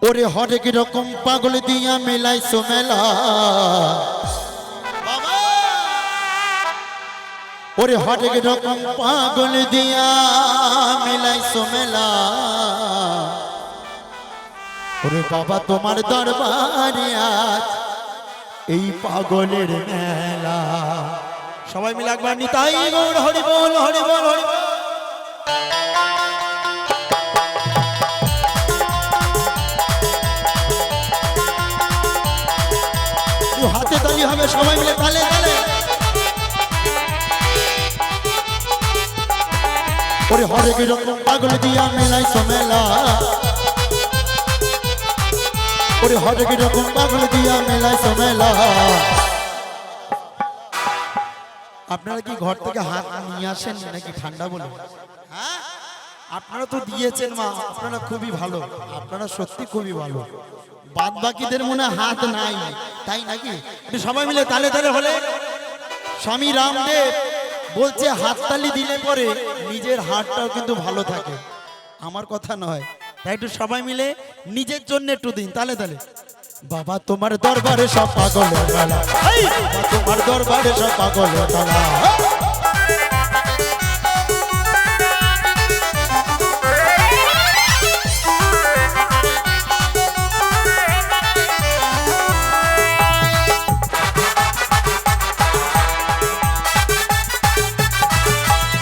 ওরে হরেক রকম পাগল দিয়া মেলাইছো মেলা বাবা, ওরে হরেক রকম পাগল দিয়া মেলাইছো মেলা। ওরে বাবা তোমার দরবারে আজ এই পাগলের মেলা। সবাই মিলে একবার নিতাই গৌর হরি বল হরি বল হরি বল। হাতে তালি হবে, সবাই মিলে তালে তালে। ওরে হরেক রকম পাগল দিয়া মেলাইছো মেলা, ওরে হরেক রকম পাগল দিয়া মেলাইছো মেলা। আপনারা কি ঘর থেকে হাত নিয়ে আসেন নাকি ঠান্ডা বলে? হ্যাঁ, আপনারা তো দিয়েছেন মা, আপনারা খুবই ভালো, আপনারা সত্যি খুবই ভালো। বাদ বাকিদের মনে হাত নাই, তাই নাকি? সবাই মিলে তালে তালে হলে। স্বামী রামদেব বলছে হাততালি দিলে পরে নিজের হাতটাও কিন্তু ভালো থাকে। আমার কথা নয়, তাই একটু সবাই মিলে নিজের জন্য একটু দিন তালে তালে। বাবা তোমার দরবারে সব পাগলের মেলা, বাবা তোমার দরবারে সব পাগলের মেলা।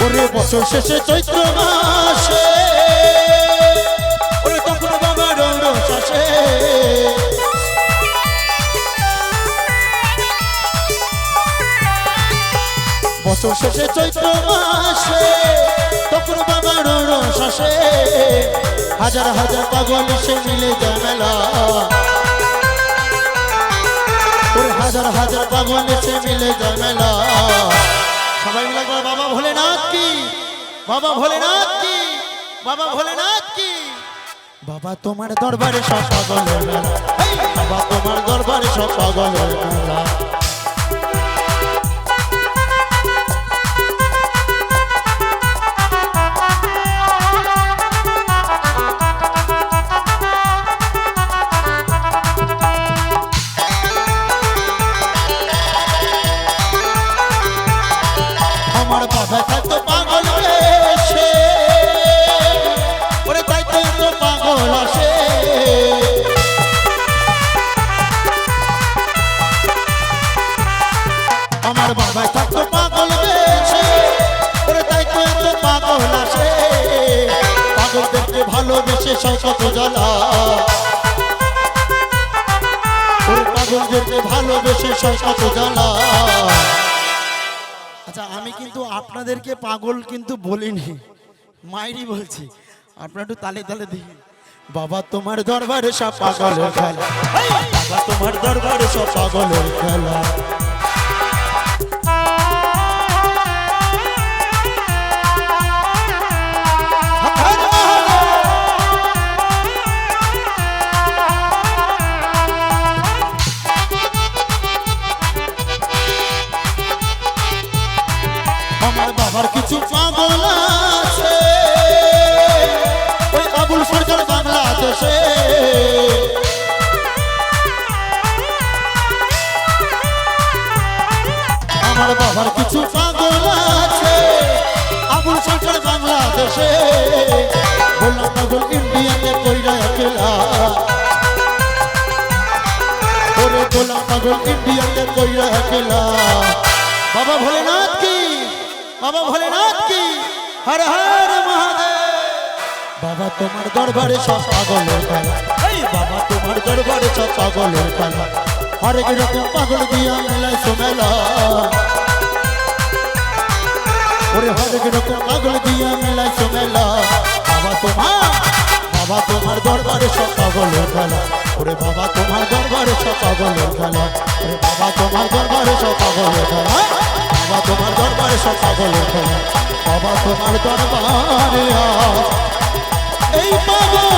ওরে বছর শেষে চৈত্র মাসে, ওরে তখন বাবা রৌরস আসে। বছর শেষে চৈত্র মাসে তখন বাবা রৌরস আসে। হাজার হাজার পাগল সে মিলে যায় মেলা, ওরে হাজার হাজার পাগল সে মিলে যায় মেলা। সবাই মিলে বাবা ভোলেনাথ কি, বাবা ভোলেনাথ কি, বাবা ভোলেনাথ কি। বাবা তোমার দরবারে সব পাগলের মেলা, বাবা তোমার দরবারে সব পাগলের মেলা। আমার বাবা থাকতো পাগল বেশে, ওরে তাই তো এত পাগল আসে। আমার বাবা থাকতো পাগল বেশে, ওরে তাই তো এত পাগল আসে। পাগলদেরকে ভালোবেসে সয় কত জ্বালা, ওরে পাগলদেরকে ভালোবেসে সয় কত জ্বালা। আচ্ছা, আমি কিন্তু আপনাদেরকে পাগল কিন্তু বলিনি, মাইরি বলছি। আপনারা একটু তালে তালে দিন। বাবা তোমার দরবারে সব পাগলের খেলা, বাবা তোমার দরবারে সব পাগলের খেলা। আমার বাবার কিছু পাগল আছে, ওই আবুল সরকার বাংলাদেশে। আমার বাবার কিছু পাগল আছে, আবুল সরকার বাংলাদেশে। বললাম পাগল ইন্ডিয়াতে কইরা খেলা, ওরে বললাম পাগল ইন্ডিয়াতে কইরা খেলা। বাবা ভোলেনাথ কি, বাবা ভোলেনাথ কি, হর হর মহাদেব। বাবা তোমার দরবারে সব পাগলের খেলা, বাবা তোমার দরবারে সব পাগলের খেলা। হরেক রকম পাগল দিয়া মেলাইছো মেলা, ওরে হরেক রকম পাগল দিয়া মেলাইছো মেলা। বাবা তোমার দরবারে সব পাগলের খেলা, ওরে বাবা তোমার দরবারে সব পাগলের খেলা। ওরে বাবা তোমার দরবারে সব পাগলের খেলা, বাবা তোমার দরবারে সব পাগলের খেলা। বাবা তোমার দরবারে এই পাগল